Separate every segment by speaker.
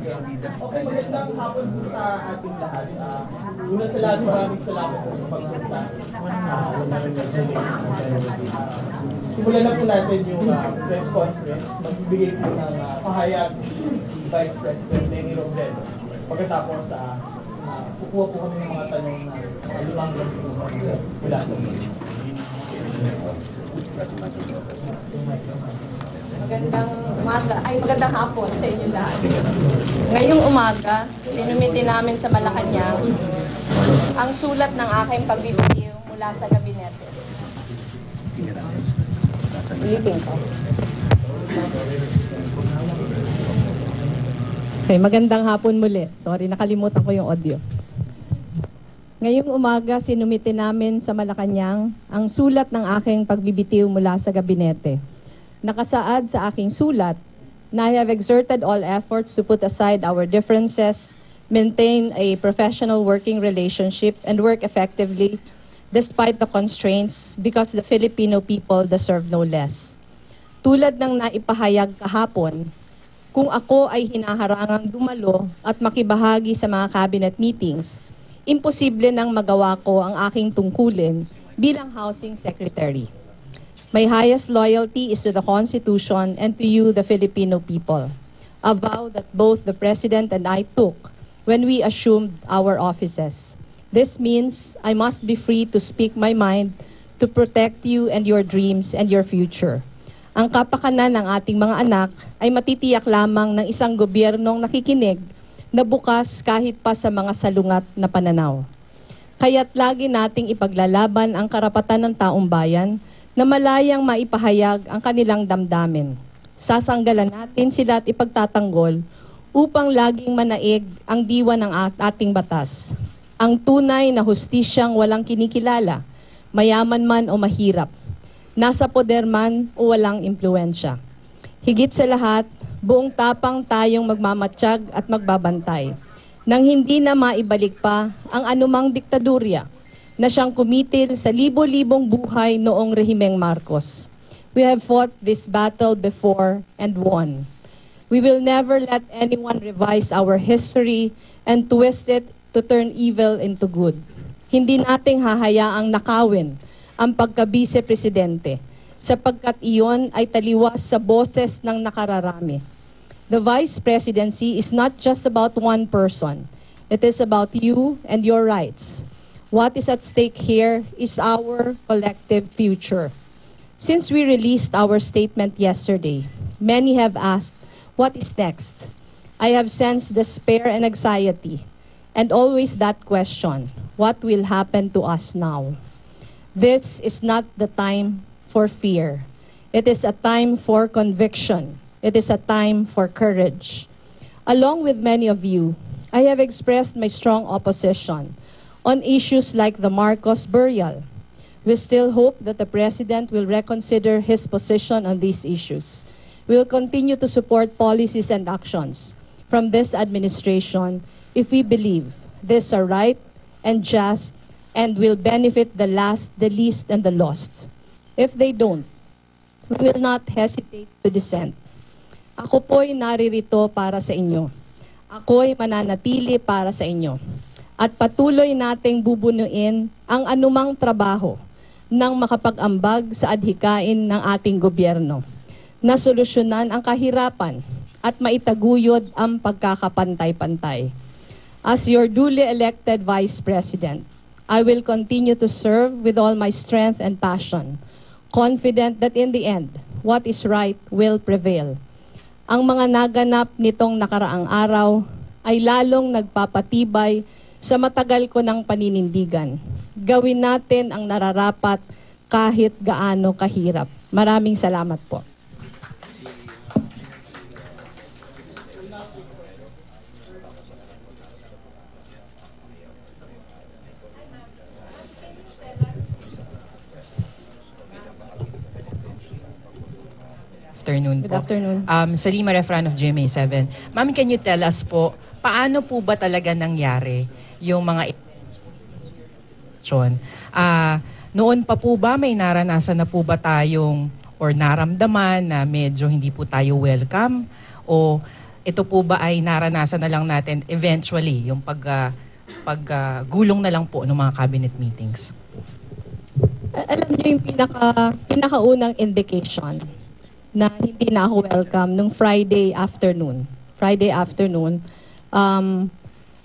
Speaker 1: Okay, magandang hapon po sa ating lahat. Una sa lahat, maraming salamat po sa pagpunta. Simulan na po natin yung press conference. Magbibigay po ng pahayag si Vice President Leni Robredo. Pagkatapos, kukuha po kami ng mga tanong na mga limang mula sa mga.
Speaker 2: Magandang hapon sa inyo lahat. Ngayong umaga, sinumitin namin sa Malacanang ang sulat ng aking pagbibitiw mula sa gabinete. Ulitin ko. Okay, magandang hapon muli. Sorry, nakalimutan ko yung audio. Ngayong umaga, sinumitin namin sa Malacanang ang sulat ng aking pagbibitiw mula sa gabinete. Nakasaad sa aking sulat na I have exerted all efforts to put aside our differences, maintain a professional working relationship, and work effectively despite the constraints because the Filipino people deserve no less. Tulad ng naipahayag kahapon, kung ako ay hinaharangang dumalo at makibahagi sa mga cabinet meetings, imposible nang magawa ko ang aking tungkulin bilang Housing Secretary. My highest loyalty is to the Constitution and to you, the Filipino people. A vow that both the President and I took when we assumed our offices. This means I must be free to speak my mind, to protect you and your dreams and your future. Ang kapakanan ng ating mga anak ay matitiyak lamang ng isang gobyernong nakikinig na bukas kahit pa sa mga salungat na pananaw. Kaya't lagi nating ipaglalaban ang karapatan ng taong bayan na malayang maipahayag ang kanilang damdamin. Sasanggalan natin sila at ipagtatanggol upang laging manaig ang diwa ng ating batas. Ang tunay na hustisyang walang kinikilala, mayaman man o mahirap, nasa poder man o walang impluensya. Higit sa lahat, buong tapang tayong magmamatsyag at magbabantay nang hindi na maibalik pa ang anumang diktadurya na siyang kumitil sa libo-libong buhay noong Rehimeng Marcos. We have fought this battle before and won. We will never let anyone revise our history and twist it to turn evil into good. Hindi nating hahayaang nakawin ang pagka-vice-presidente sapagkat iyon ay taliwas sa boses ng nakararami. The vice presidency is not just about one person. It is about you and your rights. What is at stake here is our collective future. Since we released our statement yesterday, many have asked, what is next? I have sensed despair and anxiety, and always that question, what will happen to us now? This is not the time for fear. It is a time for conviction. It is a time for courage. Along with many of you, I have expressed my strong opposition on issues like the Marcos burial. We still hope that the President will reconsider his position on these issues. We will continue to support policies and actions from this administration if we believe these are right and just and will benefit the last, the least, and the lost. If they don't, we will not hesitate to dissent. Ako po'y naririto para sa inyo. Ako'y mananatili para sa inyo. At patuloy nating bubunuin ang anumang trabaho ng makapag-ambag sa adhikain ng ating gobyerno na solusyonan ang kahirapan at maitaguyod ang pagkakapantay-pantay. As your duly elected Vice President, I will continue to serve with all my strength and passion, confident that in the end, what is right will prevail. Ang mga naganap nitong nakaraang araw ay lalong nagpapatibay sa matagal ko ng paninindigan. Gawin natin ang nararapat kahit gaano kahirap. Maraming salamat po.
Speaker 3: Afternoon po.
Speaker 2: Good afternoon.
Speaker 3: Salima Refran of GMA7. Ma'am, can you tell us po, paano po ba talaga nangyari yung mga noon pa po ba may naranasan na po ba tayong or naramdaman na medyo hindi po tayo welcome? O ito po ba ay naranasan na lang natin eventually, yung paggulong na lang po ng mga cabinet meetings?
Speaker 2: Alam niyo yung pinakaunang indication na hindi na ako welcome nung Friday afternoon.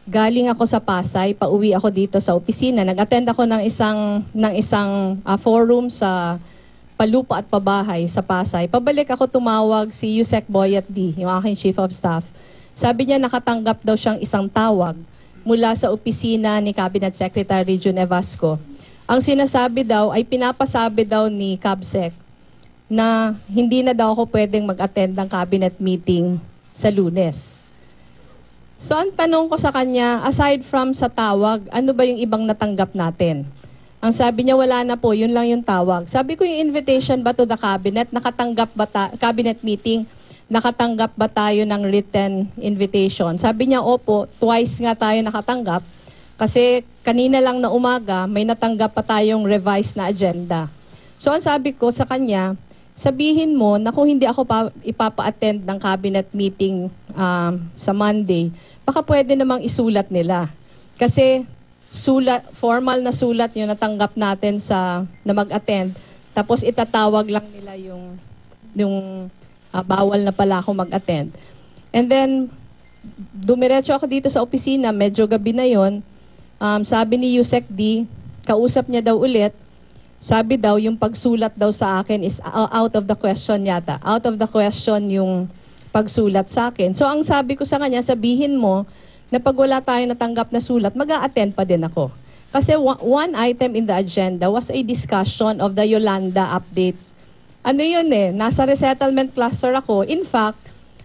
Speaker 2: Galing ako sa Pasay, pauwi ako dito sa opisina. Nag-attend ako ng isang forum sa Palupa at Pabahay sa Pasay. Pabalik ako, tumawag si Yusek Boyet D, yung aking Chief of Staff. Sabi niya nakatanggap daw siyang isang tawag mula sa opisina ni Cabinet Secretary Jun Evasco. Ang sinasabi daw ay pinapasabi daw ni CABSEC na hindi na daw ako pwedeng mag-attend ng cabinet meeting sa Lunes. So ang tanong ko sa kanya, aside from sa tawag, ano ba yung ibang natanggap natin? Ang sabi niya, wala na po, yun lang yung tawag. Sabi ko, yung invitation ba to the cabinet, cabinet meeting, nakatanggap ba tayo ng written invitation? Sabi niya, opo, twice nga tayo nakatanggap. Kasi kanina lang na umaga, may natanggap pa tayong revised na agenda. So ang sabi ko sa kanya, sabihin mo na kung hindi ako ipapa-attend ng cabinet meeting sa Monday, baka pwede namang isulat nila. Kasi formal na sulat yung natanggap natin na mag-attend, tapos itatawag lang nila yung bawal na pala ako mag-attend. And then, dumiretso ako dito sa opisina, medyo gabi na yon. Sabi ni Yusek D, kausap niya daw ulit, sabi daw yung pagsulat daw sa akin is out of the question yata. Out of the question yung pagsulat sa akin. So ang sabi ko sa kanya, sabihin mo na pag wala tayong natanggap na sulat, mag-a-attend pa din ako. Kasi one item in the agenda was a discussion of the Yolanda updates. Ano yun nasa resettlement cluster ako. In fact,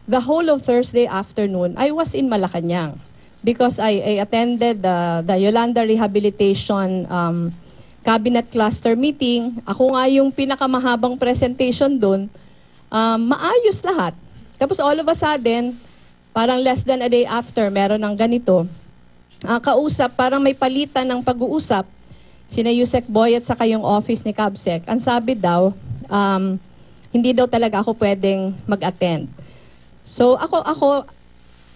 Speaker 2: the whole of Thursday afternoon, I was in Malacanang because I attended the Yolanda Rehabilitation Cabinet Cluster meeting. Ako nga yung pinakamahabang presentation doon. Maayos lahat. Tapos all of a sudden, parang less than a day after, meron ng ganito. Kausap, parang may palitan ng pag-uusap. Sina Yusek Boyet sa kayong office ni CABSEC. Ang sabi daw, hindi daw talaga ako pwedeng mag-attend. So ako,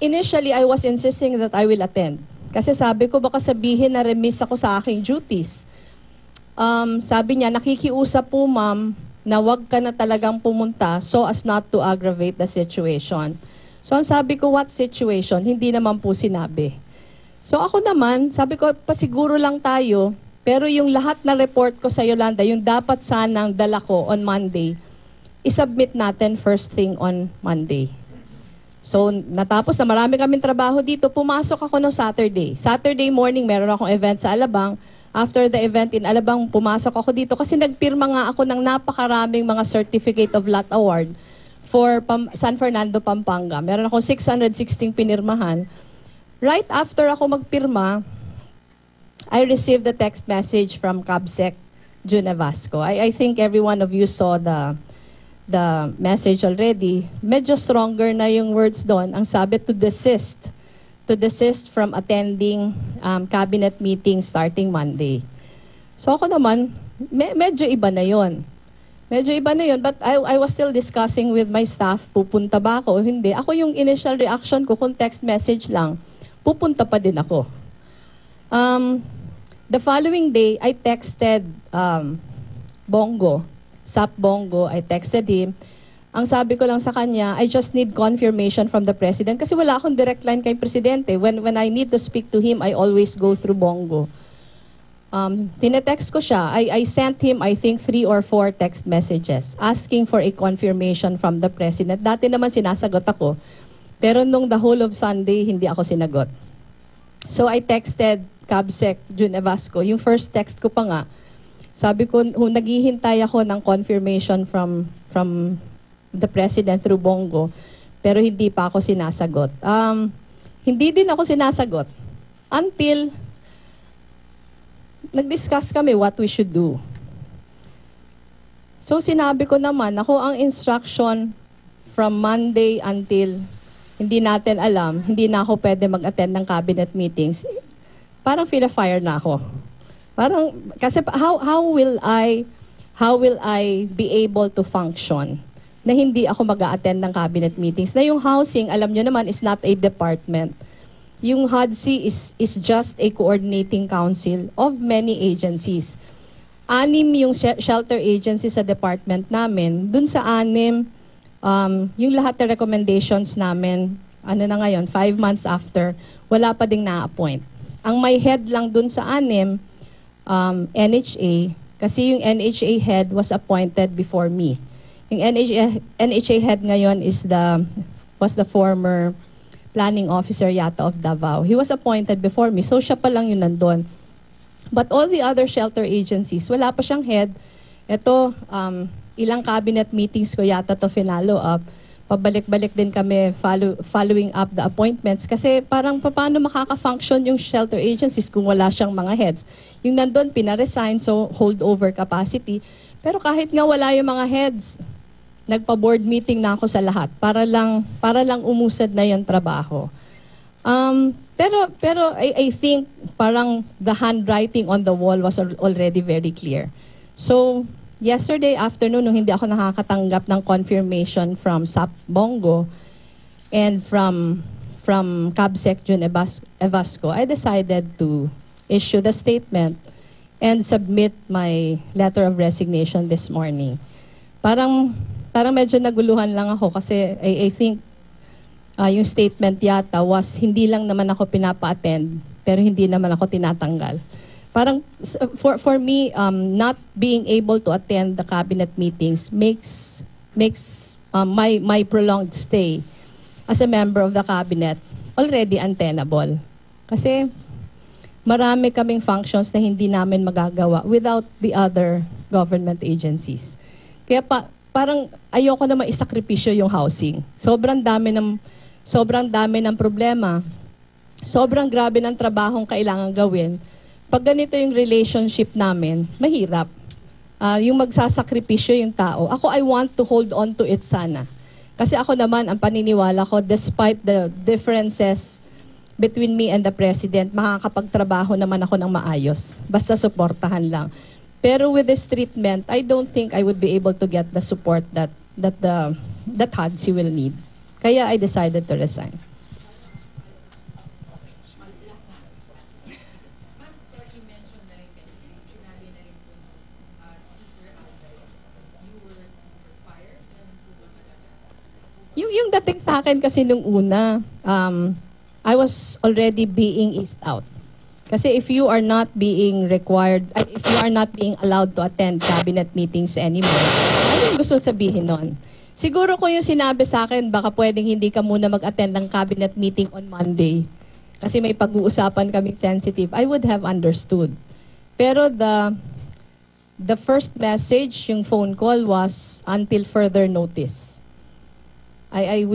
Speaker 2: initially I was insisting that I will attend. Kasi sabi ko, baka sabihin na remiss ako sa aking duties. Sabi niya, nakikiusap po ma'am na wag ka na talagang pumunta so as not to aggravate the situation. So ang sabi ko, what situation? Hindi naman po sinabi. So ako naman, sabi ko, pasiguro lang tayo, pero yung lahat na report ko sa Yolanda, yung dapat sanang dala ko on Monday, isubmit natin first thing on Monday. So natapos na marami kaming trabaho dito, pumasok ako no Saturday. Saturday morning, meron akong event sa Alabang. After the event in Alabang, pumasok ako dito kasi nagpirma nga ako ng napakaraming mga Certificate of Lot Award for San Fernando, Pampanga. Meron akong 616 pinirmahan. Right after ako magpirma, I received the text message from CABSEC Jun Evasco. I think every one of you saw the message already. Medyo stronger na yung words doon. Ang sabi, to desist from attending cabinet meeting starting Monday. So ako naman, medyo iba na yon. Medyo iba na yon, but I was still discussing with my staff, pupunta ba ako o hindi. Ako yung initial reaction ko, kung text message lang, pupunta pa din ako. The following day, I texted Bongo, Sap Bongo, I texted him. Ang sabi ko lang sa kanya, I just need confirmation from the President kasi wala akong direct line kay Presidente. When I need to speak to him, I always go through Bongo. Tinetext ko siya. I sent him, I think, 3 or 4 text messages asking for a confirmation from the President. Dati naman sinasagot ako, pero nung the whole of Sunday, hindi ako sinagot. So I texted CABSEC Jun Evasco. Yung first text ko pa nga, sabi ko, naghihintay ako ng confirmation from the President through Bongo, pero hindi pa ako sinasagot. Hindi din ako sinasagot until nag-discuss kami what we should do. So sinabi ko naman, ako ang instruction from Monday until hindi natin alam, hindi na ako pwede mag-attend ng cabinet meetings. Parang feel-fire na ako. Parang, kasi how will I be able to function na hindi ako mag-a-attend ng cabinet meetings. Na yung housing, alam nyo naman, is not a department. Yung HUDC is just a coordinating council of many agencies. 6 yung shelter agencies sa department namin. Dun sa 6, yung lahat ng recommendations namin, ano na ngayon, 5 months after, wala pa ding na-appoint. Ang may head lang dun sa 6, NHA, kasi yung NHA head was appointed before me. Yung NHA head ngayon was the former planning officer yata of Davao. He was appointed before me, so siya pa lang yun nandun. But all the other shelter agencies, wala pa siyang head. Ito, ilang cabinet meetings ko yata to finalo up. Pabalik-balik din kami following up the appointments. Kasi parang paano makaka-function yung shelter agencies kung wala siyang mga heads. Yung nandun, pinaresign, so holdover capacity. Pero kahit nga wala yung mga heads, nagpa-board meeting na ako sa lahat para lang umusad na yung trabaho. Pero I think parang the handwriting on the wall was already very clear. So, yesterday afternoon, nung hindi ako nakakatanggap ng confirmation from SAP Bongo and from CABSEC June Evasco, I decided to issue the statement and submit my letter of resignation this morning. Parang medyo naguluhan lang ako kasi I think yung statement yata was hindi lang naman ako pinapa-attend pero hindi naman ako tinatanggal. Parang for me, not being able to attend the cabinet meetings makes my prolonged stay as a member of the cabinet already untenable. Kasi marami kaming functions na hindi namin magagawa without the other government agencies. Kaya parang ayoko na maisakripisyo yung housing. Sobrang dami ng problema. Sobrang grabe ng trabahong kailangan gawin. Pag ganito yung relationship namin, mahirap. Yung magsasakripisyo yung tao. Ako, I want to hold on to it sana. Kasi ako naman, ang paniniwala ko, despite the differences between me and the President, makakapagtrabaho naman ako ng maayos. Basta suportahan lang. Pero with this treatment, I don't think I would be able to get the support that HUDC will need. Kaya I decided to resign. Yung dating sa akin kasi nung una, I was already being eased out. Kasi if you are not being required, if you are not being allowed to attend cabinet meetings anymore, ano yung gusto sabihin nun? Siguro kung yung sinabi sa akin, baka pwedeng hindi ka muna mag-attend ng cabinet meeting on Monday. Kasi may pag-uusapan kaming sensitive, I would have understood. Pero the first message, yung phone call was until further notice. I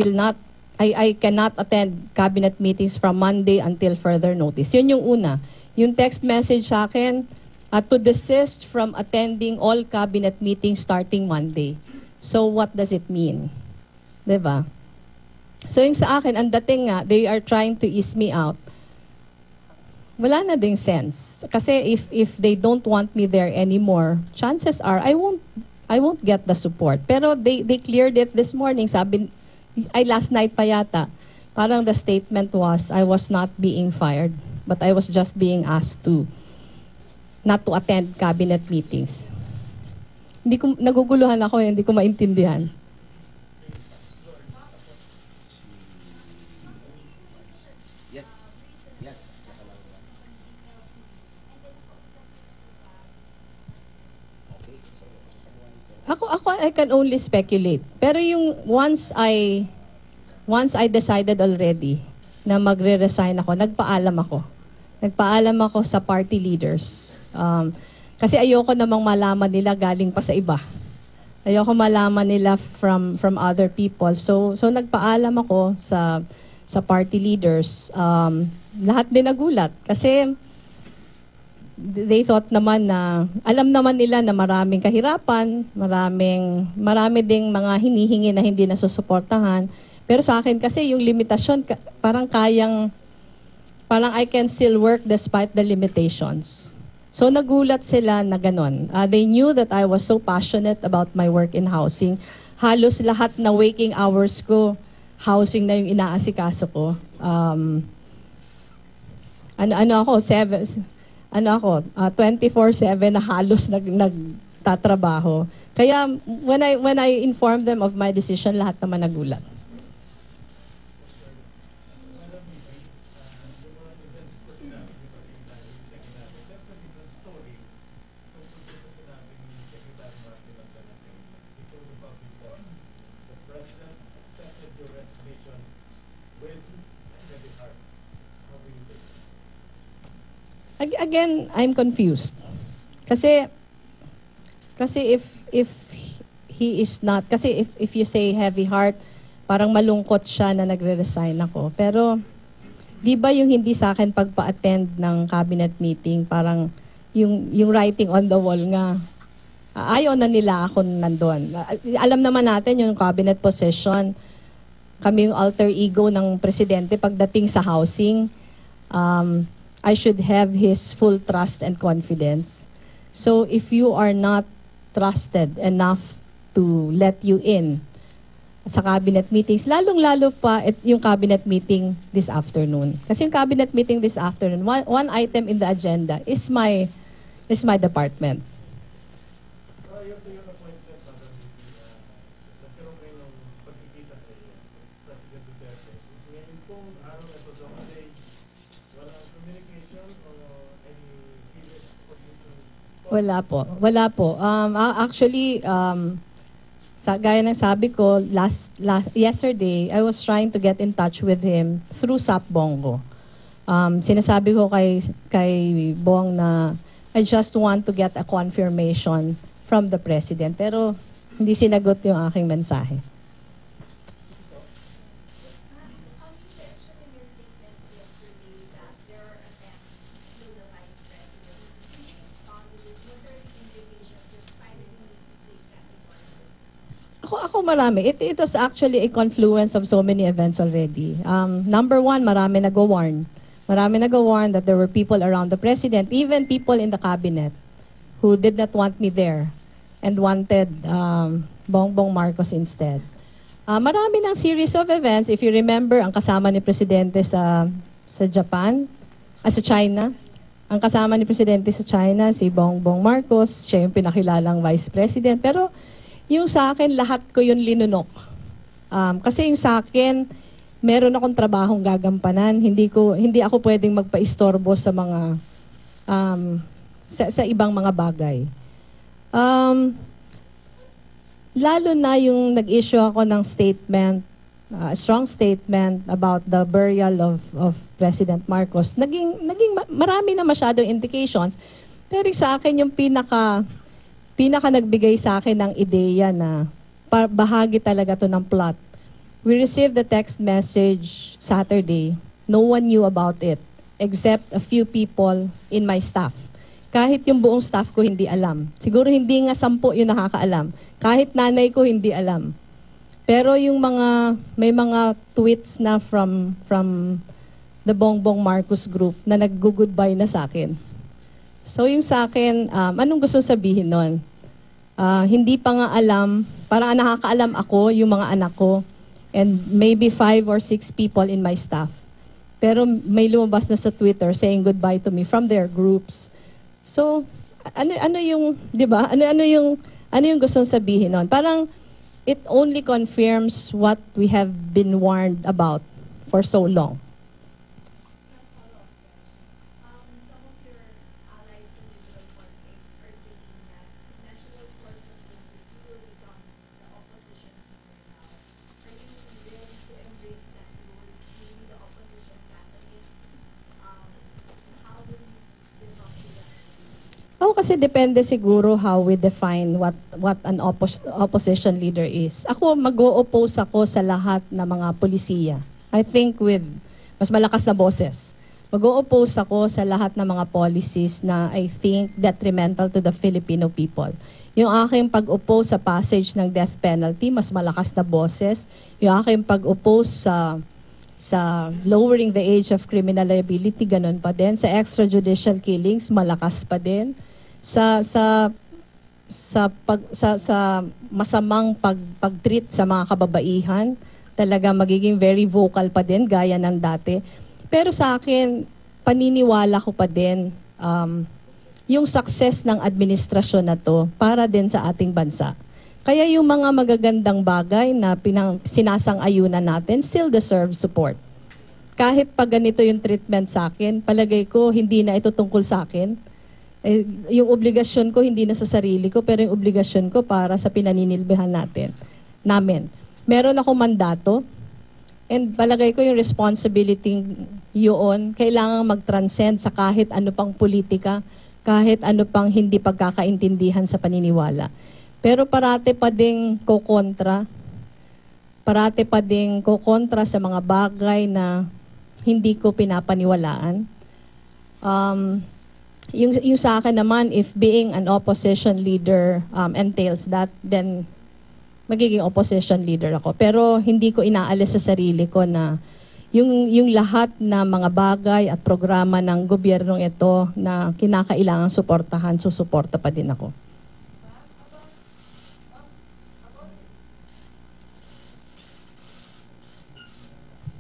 Speaker 2: cannot attend cabinet meetings from Monday until further notice. Yun yung una. Yung text message sa akin, to desist from attending all cabinet meetings starting Monday. So what does it mean? Diba? So yung sa akin, ang dating nga, they are trying to ease me out. Wala na ding sense. Kasi if they don't want me there anymore, chances are I won't get the support. Pero they cleared it this morning. Sabi, last night pa yata, parang the statement was, I was not being fired, but I was just being asked not to attend cabinet meetings. Naguguluhan ako, hindi ko maintindihan. Ako, I can only speculate. Pero yung once I decided already na magre-resign ako, nagpaalam ako sa party leaders. Kasi ayoko namang malaman nila galing pa sa iba. Ayoko malaman nila from other people. So nagpaalam ako sa party leaders. Lahat din nagulat kasi they thought naman na, alam naman nila na maraming kahirapan, marami ding mga hinihingi na hindi nasusuportahan. Pero sa akin kasi yung limitasyon, parang I can still work despite the limitations. So nagulat sila na ganon. They knew that I was so passionate about my work in housing. halos lahat na waking hours ko, housing na yung inaasikaso ko. Ano ako, 24/7 na halos nagtatrabaho. Kaya when I inform them of my decision, lahat naman nagulat. Again, I'm confused. Kasi if he is not, kasi if you say heavy heart, parang malungkot siya na nagre-resign ako. Pero di ba yung hindi sa akin pagpa-attend ng cabinet meeting, parang yung writing on the wall nga, ayaw na nila ako nandun. Alam naman natin yung cabinet position, kami yung alter ego ng presidente pagdating sa housing. I should have his full trust and confidence. So if you are not trusted enough to let you in sa cabinet meetings, lalong-lalo pa yung cabinet meeting this afternoon. Kasi yung cabinet meeting this afternoon, one item in the agenda is my department. Wala po. Actually, gaya ng sabi ko, yesterday, I was trying to get in touch with him through SAP Bongo. Sinasabi ko kay Bong na I just want to get a confirmation from the President. Pero hindi sinagot yung aking mensahe. Ako marami. It was actually a confluence of so many events already. Number one, marami nag-warn. Marami nag-warn that there were people around the President, even people in the cabinet, who did not want me there and wanted Bongbong Marcos instead. Marami ng series of events. If you remember, ang kasama ni Presidente sa China. Ang kasama ni Presidente sa China, si Bongbong Marcos. Siya yung pinakilalang Vice President. Pero yung sa akin, lahat ko yun linunok. Kasi yung sa akin, meron akong trabahong gagampanan. Hindi ako pwedeng magpaistorbo sa mga sa ibang mga bagay. Lalo na yung nag-issue ako ng statement, strong statement about the burial of President Marcos. Naging marami na masyadong indications. Pero sa akin yung pinaka nagbigay sa akin ng ideya na bahagi talaga to ng plot. We received the text message Saturday. No one knew about it except a few people in my staff. Kahit yung buong staff ko hindi alam. Siguro hindi nga 10 yung nakakaalam. Kahit nanay ko hindi alam. Pero yung may mga tweets na from the Bongbong Marcos group na nag-goodbye na sa akin. So yung sa akin, anong gusto sabihin nun? Hindi pa nga alam, parang nakakaalam ako, yung mga anak ko, and maybe 5 or 6 people in my staff. Pero may lumabas na sa Twitter saying goodbye to me from their groups. So, ano yung, di ba? Ano yung gustong sabihin nun? Parang, it only confirms what we have been warned about for so long. Kasi depende siguro how we define what an opposition leader is. Ako, mag-o-oppose ako sa lahat ng mga polisiya. I think with mas malakas na boses. Mag-o-oppose ako sa lahat ng mga policies na I think detrimental to the Filipino people. Yung aking pag-oppose sa passage ng death penalty, mas malakas na boses. Yung aking pag-oppose sa lowering the age of criminal liability, ganun pa din. Sa extrajudicial killings, malakas pa din. Sa sa masamang pag-treat sa mga kababaihan. Talaga magiging very vocal pa din gaya ng dati. Pero sa akin, paniniwala ko pa din yung success ng administrasyon na to para din sa ating bansa. Kaya yung mga magagandang bagay na sinasang-ayunan natin still deserve support. Kahit pag ganito yung treatment sa akin, palagay ko hindi na ito tungkol sa akin. Yung obligasyon ko hindi na sa sarili ko, pero yung obligasyon ko para sa pinaninilbihan namin. Meron akong mandato, and palagay ko yung responsibility yun, kailangan mag-transcend sa kahit ano pang politika, kahit ano pang hindi pagkakaintindihan sa paniniwala. Pero parate pa ding kokontra sa mga bagay na hindi ko pinapaniwalaan. Yung sa akin naman, if being an opposition leader entails that, then magiging opposition leader ako. Pero hindi ko inaalis sa sarili ko na yung lahat na mga bagay at programa ng gobyernong ito na kinakailangan suportahan, susuporta pa din ako.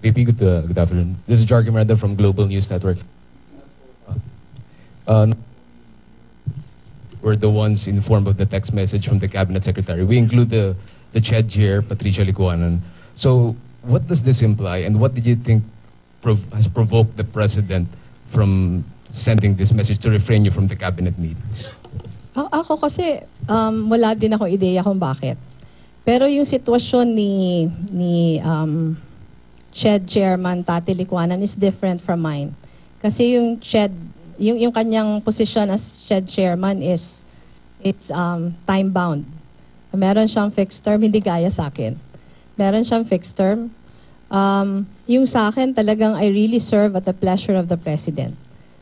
Speaker 4: VP, good afternoon. This is Jarky Miranda from Global News Network. We're the ones informed of the text message from the Cabinet Secretary. We include the CHED chair, Patricia Licuanan. So what does this imply, and what did you think has provoked the President from sending this message to refrain you from the Cabinet meetings?
Speaker 2: Ako kasi wala din akong ideya kung bakit. Pero yung sitwasyon ni CHED Chairman Tati Licuanan is different from mine. Kasi yung CHED, yung kanyang position as CHED Chairman it's time bound. Meron siyang fixed term, hindi gaya sa akin. Meron siyang fixed term. Yung sa akin talagang I really serve at the pleasure of the President.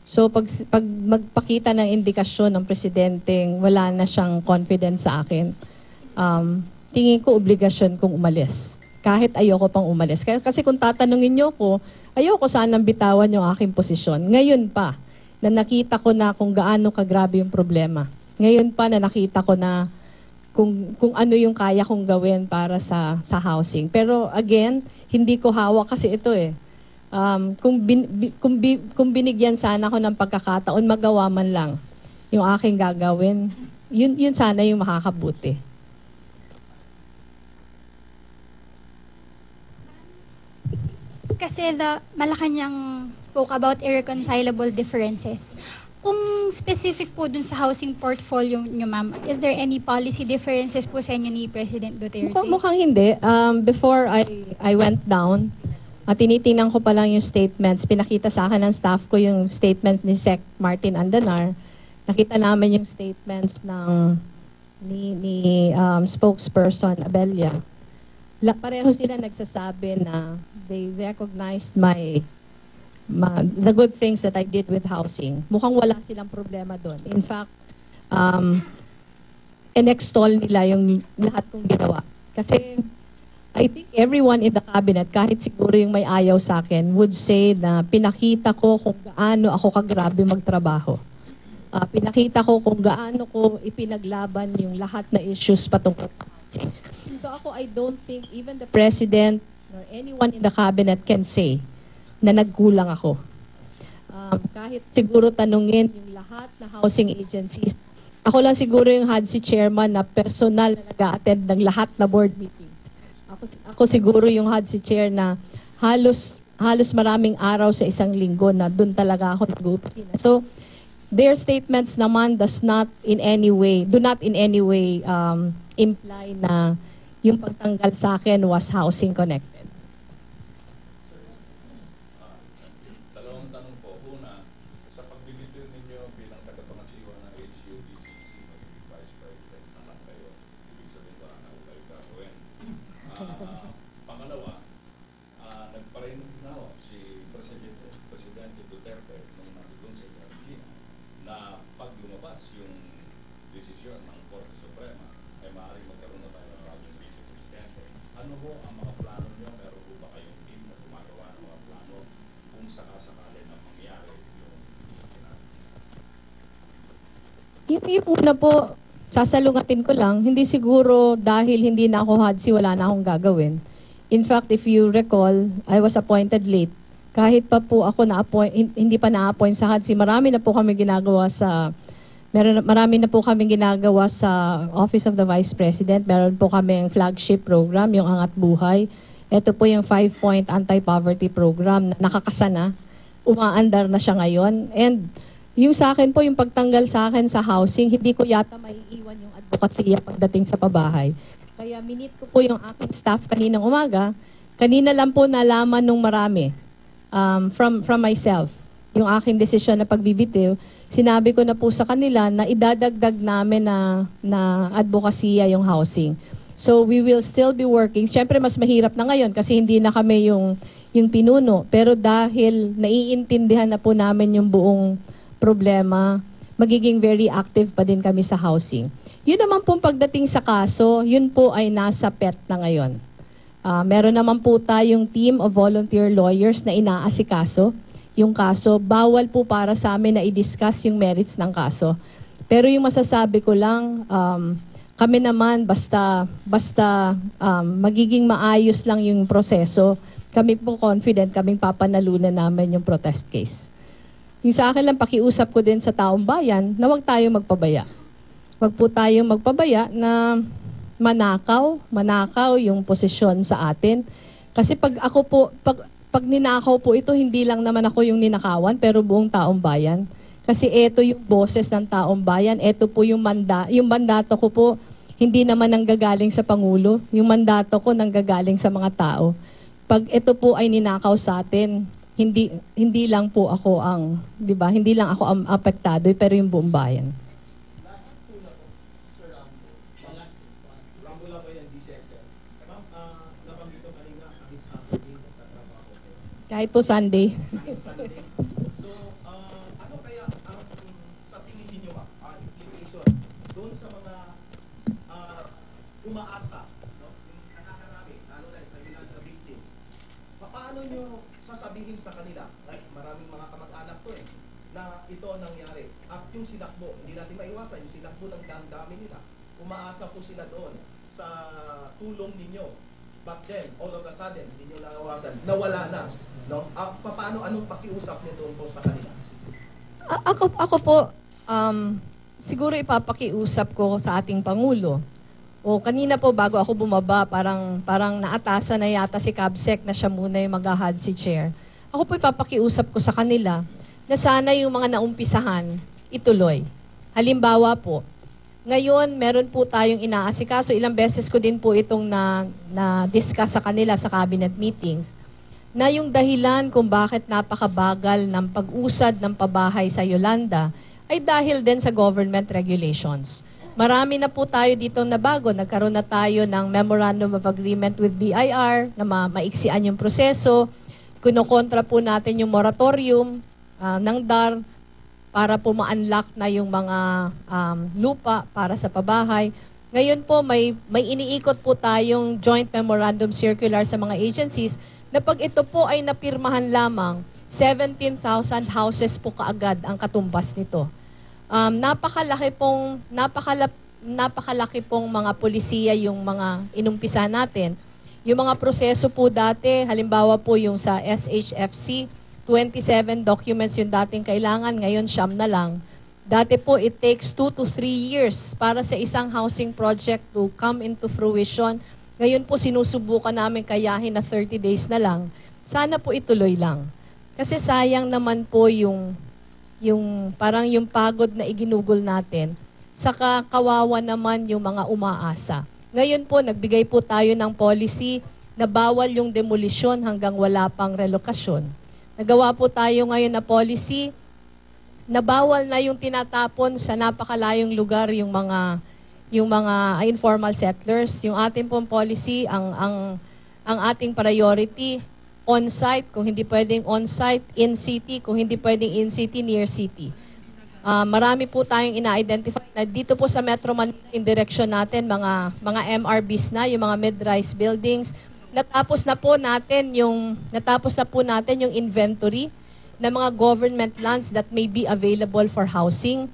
Speaker 2: So pag magpakita ng indikasyon ng presidenteng wala na siyang confidence sa akin, tingin ko obligasyon kong umalis. Kahit ayoko pang umalis. Kasi kung tatanungin niyo ko, ayoko sanang bitawan yung aking posisyon. Ngayon pa, na nakita ko na kung gaano kagrabe yung problema. Ngayon pa na nakita ko na kung ano yung kaya kong gawin para sa housing. Pero again, hindi ko hawak kasi ito eh. Kung binigyan sana ako ng pagkakataon, magawa man lang yung aking gagawin, yun sana yung makakabuti.
Speaker 5: Kasi Malacanang spoke about irreconcilable differences. Kung specific po dun sa housing portfolio nyo, ma'am, is there any policy differences po sa inyo ni President Duterte?
Speaker 2: Mukhang hindi. Before I went down, tinitingnan ko pa lang yung statements. Pinakita sa akin ng staff ko yung statements ni Sec. Martin Andanar. Nakita namin yung statements ni spokesperson Abella. Pareho sila nagsasabi na they recognized the good things that I did with housing. Mukhang wala silang problema doon. In fact, in-extol nila yung lahat kong ginawa. Kasi I think everyone in the cabinet, kahit siguro yung may ayaw sa akin, would say na pinakita ko kung gaano ako kagrabe magtrabaho. Pinakita ko kung gaano ko ipinaglaban yung lahat na issues patungkol sa housing. So ako, I don't think even the President or anyone in the cabinet can say na nagkulang ako. Kahit siguro tanungin yung lahat na housing agencies, ako lang siguro yung HADSI chairman na personal na nag-a-attend ng lahat na board meetings. Ako siguro yung HADSI chair na halos maraming araw sa isang linggo na doon talaga ako nag-uusina. So their statements naman do not in any way imply na yung pagtanggal sa akin was housing connected.
Speaker 6: Dalawang tanong po. Una, sa pagbibigay ninyo bilang tagapangasiwa ng HUDCC, magiging Vice President naman kayo. Ibig sabihin ba, ano kayo gagawin? Pangalawa, nagparin na si Presidente Duterte nung nandun sa Argentina na pag lumabas yung desisyon ng Korte Suprema ay maaaring magkaroon na tayo ng bagong vice-presidente. Ano ho ang mga plano nyo? Meron po ba kayong team na gumagawa ng mga plano kung sakasakali na mangyari yung
Speaker 2: Yung una po, sasalungatin ko lang, hindi siguro dahil hindi na ako HODC, wala na akong gagawin. In fact, if you recall, I was appointed late. Kahit pa po ako hindi pa na-appoint sa HODC, marami na po kami ginagawa sa Office of the Vice President. Meron po kaming flagship program, yung Angat Buhay. Ito po yung 5-point anti-poverty program na nakakasana. Umaandar na siya ngayon. And yung sa akin po, yung pagtanggal sa akin sa housing, hindi ko yata maiiwan yung advokasya pagdating sa pabahay. Kaya minute ko po yung aking staff kaninang umaga. Kanina lang po nalaman nung marami from myself yung aking desisyon na pagbibitiw. Sinabi ko na po sa kanila na idadagdag namin na advokasya yung housing. So we will still be working. Siyempre mas mahirap na ngayon kasi hindi na kami yung pinuno. Pero dahil naiintindihan na po namin yung buong problema, magiging very active pa din kami sa housing. Yun naman pong pagdating sa kaso, yun po ay nasa PET na ngayon. Meron naman po tayong team of volunteer lawyers na inaasikaso yung kaso. Bawal po para sa amin na i-discuss yung merits ng kaso. Pero yung masasabi ko lang, kami naman basta magiging maayos lang yung proseso, kami po confident kaming papanalunan namin yung protest case. Yung sa akin lang pakiusap ko din sa taong bayan na huwag tayong magpabaya. Huwag po tayong magpabaya na manakaw yung posisyon sa atin. Kasi pag ninakaw po ito, hindi lang naman ako yung ninakawan, pero buong taong bayan. Kasi ito yung boses ng taong bayan, ito po yung mandato ko po, hindi naman nanggagaling sa Pangulo, yung mandato ko nanggagaling sa mga tao. Pag ito po ay ninakaw sa atin, hindi lang po ako hindi lang ako ang apektado, pero yung buong bayan. Kahit po Sunday.
Speaker 7: So, ano kaya ang sa tingin ninyo implication doon sa mga umaasa, no? Yung nakakarami, lalo na sa ilang victim. Paano nyo sasabihin sa kanila, like maraming mga kamag-anak to na ito nangyari. At yung sinakbo, hindi natin maiwasan, yung sinakbo ng dami nila. Umaasa po sila doon sa tulong ninyo. But then, all of a sudden, hindi nyo nawawasan, nawala na. No? Paano, anong pakiusap nyo doon po sa kanila?
Speaker 2: Ako po, siguro ipapakiusap ko sa ating Pangulo. O kanina po bago ako bumaba, parang naatasan na yata si Cabsec na siya muna yung mag-ahad si Chair. Ako po ipapakiusap ko sa kanila na sana yung mga naumpisahan ituloy. Halimbawa po, ngayon, meron po tayong inaasikaso. Ilang beses ko din po itong na-discuss sa kanila sa cabinet meetings na yung dahilan kung bakit napakabagal ng pag-usad ng pabahay sa Yolanda ay dahil din sa government regulations. Marami na po tayo dito na bago. Nagkaroon na tayo ng Memorandum of Agreement with BIR na maiksian yung proseso. Kunokontra po natin yung moratorium ng DAR para po ma-unlock na yung mga lupa para sa pabahay. Ngayon po, may iniikot po tayong joint memorandum circular sa mga agencies na pag ito po ay napirmahan lamang, 17,000 houses po kaagad ang katumbas nito. Napakalaki pong mga polisiya yung mga inumpisa natin. Yung mga proseso po dati, halimbawa po yung sa SHFC, 27 documents yung dating kailangan, ngayon 9 na lang. Dati po, it takes 2 to 3 years para sa isang housing project to come into fruition. Ngayon po, sinusubukan namin kayahin na 30 days na lang. Sana po ituloy lang. Kasi sayang naman po yung parang yung pagod na iginugol natin. Saka kawawa naman yung mga umaasa. Ngayon po, nagbigay po tayo ng policy na bawal yung demolisyon hanggang wala pang relokasyon. Nagawa po tayo ngayon na policy na bawal na yung tinatapon sa napakalayong lugar yung mga informal settlers. Yung ating pong policy, ang ating priority, on-site, kung hindi pwedeng on-site, in-city, kung hindi pwedeng in-city, near city. Marami po tayong ina-identify na dito po sa Metro Manila, in direction natin, mga MRBs na, yung mga mid-rise buildings. Natapos na po natin yung inventory ng mga government lands that may be available for housing.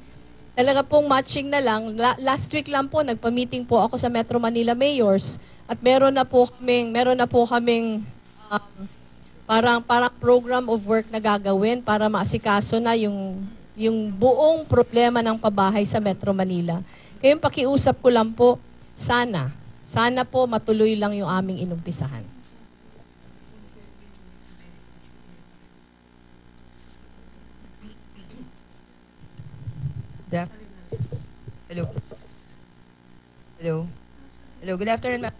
Speaker 2: talaga pong matching na lang. Last week lang po, nagpa-meeting po ako sa Metro Manila Mayors at meron na po kaming parang program of work na gagawin para maasikaso na yung buong problema ng pabahay sa Metro Manila. Kaya yung pakiusap ko lang po, sana po matuloy lang yung aming inumpisahan.
Speaker 8: Hello. Hello. Hello. Good afternoon, ma'am.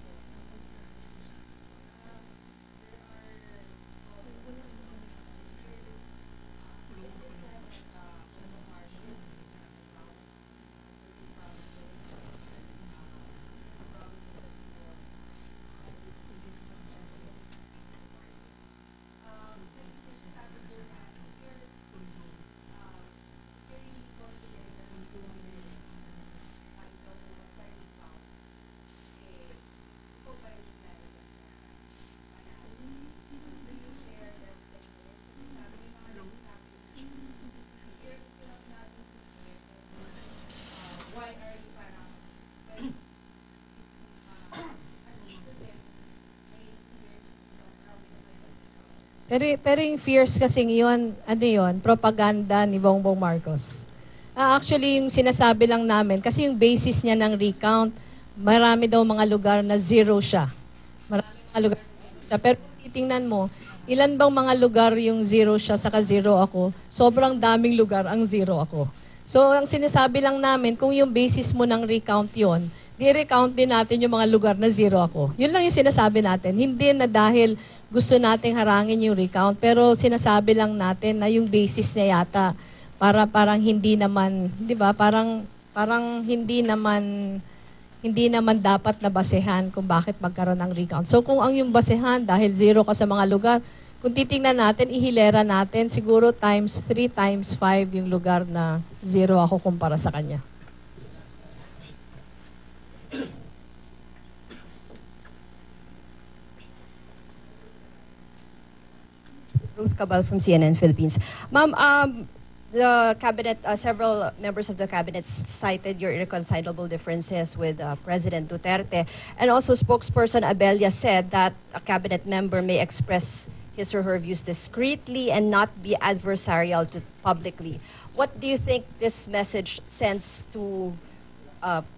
Speaker 2: Pero yung fears kasing yun, propaganda ni Bongbong Marcos. Actually, yung sinasabi lang namin, kasi yung basis niya ng recount, marami daw mga lugar na zero siya. Marami mga lugar na zero siya. Pero titingnan mo, ilan bang mga lugar yung zero siya, saka zero ako? Sobrang daming lugar ang zero ako. So, ang sinasabi lang namin, kung yung basis mo ng recount yon, di-recount din natin yung mga lugar na zero ako. Yun lang yung sinasabi natin. Hindi na dahil gusto nating harangin yung recount, pero sinasabi lang natin na yung basis niya yata parang hindi naman, 'di ba? Parang hindi naman dapat na basehan kung bakit magkaroon ng recount. So kung ang yung basehan dahil zero ka sa mga lugar, kung titingnan natin, ihilera natin siguro times 3 times 5 yung lugar na zero ako kumpara sa kanya.
Speaker 8: Ruth Cabal from CNN Philippines. Ma'am, the cabinet, several members of the cabinet cited your irreconcilable differences with President Duterte, and also spokesperson Abella said that a cabinet member may express his or her views discreetly and not be adversarial to publicly. What do you think this message sends to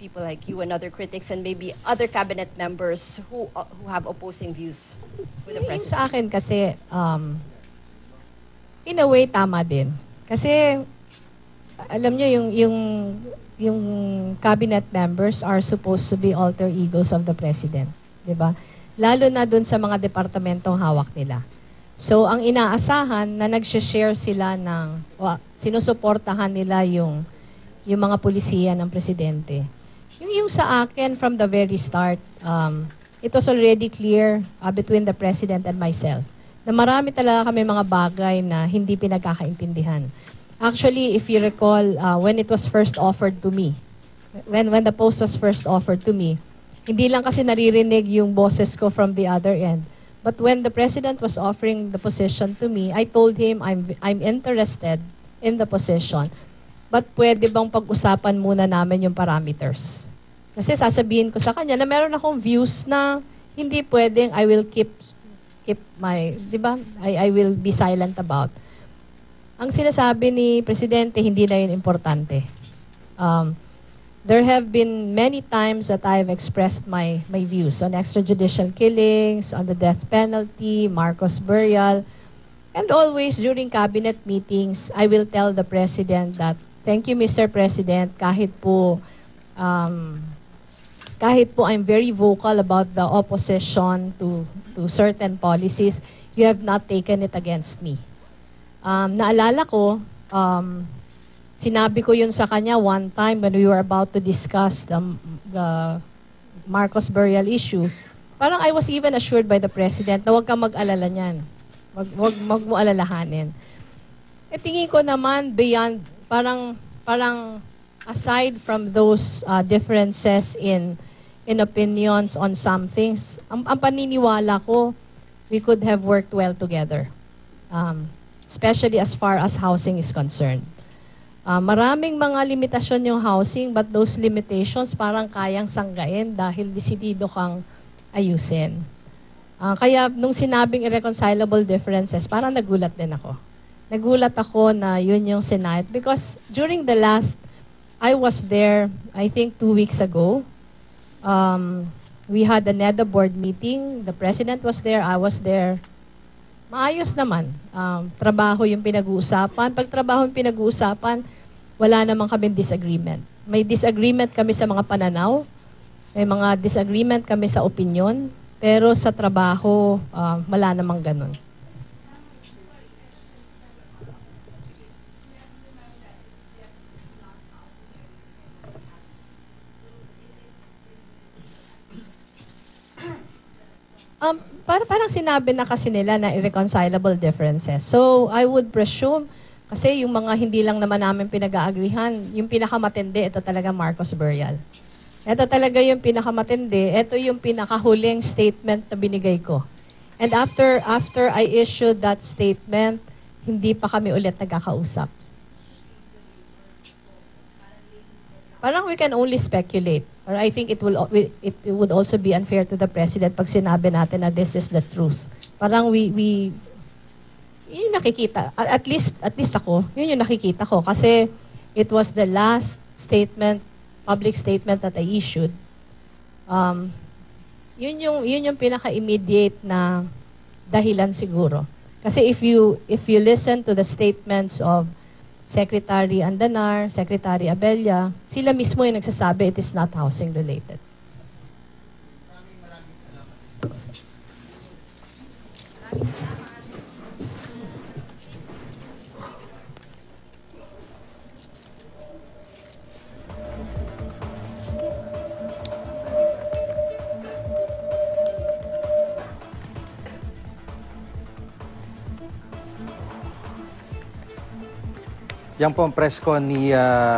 Speaker 8: people like you and other critics and maybe other cabinet members who have opposing views with the
Speaker 2: Yung
Speaker 8: president?
Speaker 2: sa akin kasi, in a way, tama din. Kasi, alam niyo, yung cabinet members are supposed to be alter egos of the president. Diba? Lalo na dun sa mga departamentong hawak nila. So, ang inaasahan na nag-share sila sinusuportahan nila yung mga pulisiya ng presidente. Yung sa akin, from the very start, it was already clear between the president and myself na marami talaga kami mga bagay na hindi pinagkakaintindihan. Actually, if you recall, when it was first offered to me, when the post was first offered to me, hindi lang kasi naririnig yung boses ko from the other end. But when the president was offering the position to me, I told him I'm interested in the position. But pwede bang pag-usapan muna namin yung parameters? Kasi sasabihin ko sa kanya na meron akong views na hindi pwedeng I will keep my, di ba? I will be silent about. Ang sinasabi ni Presidente, hindi na yun importante. There have been many times that I've expressed my views on extrajudicial killings, on the death penalty, Marcos burial, and always during cabinet meetings, I will tell the President that, thank you, Mr. President, kahit po I'm very vocal about the opposition to certain policies, you have not taken it against me. Naalala ko, sinabi ko yun sa kanya one time when we were about to discuss the Marcos burial issue. Parang I was even assured by the President na huwag kang mag-alala niyan. Huwag mo alalahanin. Tingin ko naman beyond, parang aside from those differences in opinions on some things, ang paniniwala ko, we could have worked well together. Especially as far as housing is concerned. Maraming mga limitasyon yung housing, but those limitations parang kayang sanggain dahil desidido kang ayusin. Kaya nung sinabing irreconcilable differences, parang nagulat din ako. Nagulat ako na yun yung Senate because during the last, I was there, I think 2 weeks ago. We had a NEDA board meeting. The president was there, I was there. Maayos naman. Trabaho yung pinag-uusapan. Pag trabaho yung pinag-uusapan, wala namang kaming disagreement. May disagreement kami sa mga pananaw, may mga disagreement kami sa opinion, pero sa trabaho, wala namang ganun. Parang sinabi na kasi nila na irreconcilable differences. So, I would presume, kasi yung mga hindi lang naman namin pinag-aagrihan, yung pinakamatindi, ito talaga Marcos Burial. Ito talaga yung pinakamatindi, ito yung pinakahuling statement na binigay ko. And after I issued that statement, hindi pa kami ulit nagkakausap. Parang we can only speculate. Or I think it would also be unfair to the president pag sinabi natin na this is the truth. Parang we yun yung nakikita. At least ako, yun yung nakikita ko. Kasi it was the last statement, public statement that I issued. Yun yung pinaka-immediate na dahilan siguro. Kasi if you listen to the statements of Secretary Andanar, Secretary Abella, sila mismo yung nagsasabi it is not housing related.
Speaker 9: Yan po ang press con ni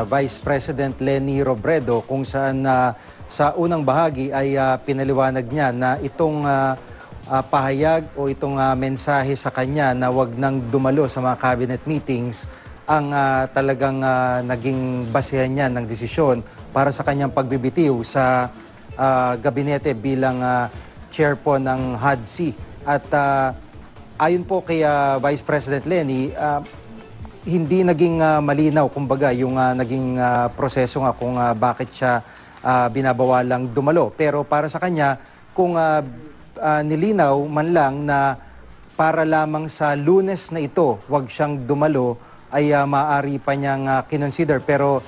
Speaker 9: Vice President Leni Robredo kung saan sa unang bahagi ay pinaliwanag niya na itong pahayag o itong mensahe sa kanya na wag nang dumalo sa mga cabinet meetings ang talagang naging basehan niya ng desisyon para sa kanyang pagbibitiw sa gabinete bilang chair po ng HODC. At ayon po kay Vice President Leni, hindi naging malinaw kumbaga yung naging proseso nga kung bakit siya binabawalang dumalo. Pero para sa kanya, kung nilinaw man lang na para lamang sa Lunes na ito, wag siyang dumalo, ay maaari pa niyang kinonsider. Pero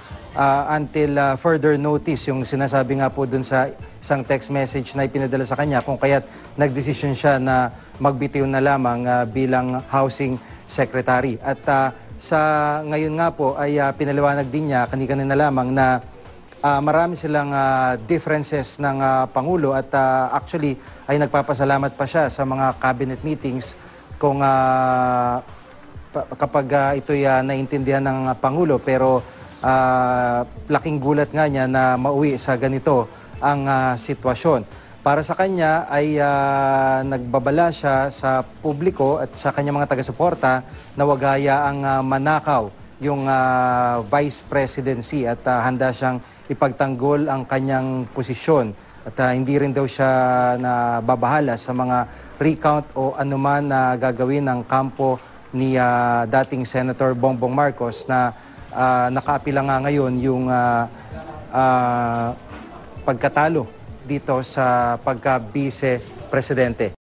Speaker 9: until further notice, yung sinasabi nga po dun sa isang text message na ipinadala sa kanya, kung kaya't nagdesisyon siya na magbitiw na lamang bilang housing secretary. At sa ngayon nga po ay pinaliwanag din niya kanina lamang na marami silang differences ng Pangulo at actually ay nagpapasalamat pa siya sa mga cabinet meetings kung kapag ito'y naintindihan ng Pangulo. Pero laking gulat nga niya na mauwi sa ganito ang sitwasyon. Para sa kanya ay nagbabala siya sa publiko at sa kanyang mga taga-suporta na wag hayaang manakaw yung vice presidency at handa siyang ipagtanggol ang kanyang posisyon. At hindi rin daw siya na babahala sa mga recount o anuman na gagawin ng kampo ni dating Senator Bongbong Marcos na nakaapila nga ngayon yung pagkatalo dito sa pagka-vice presidente.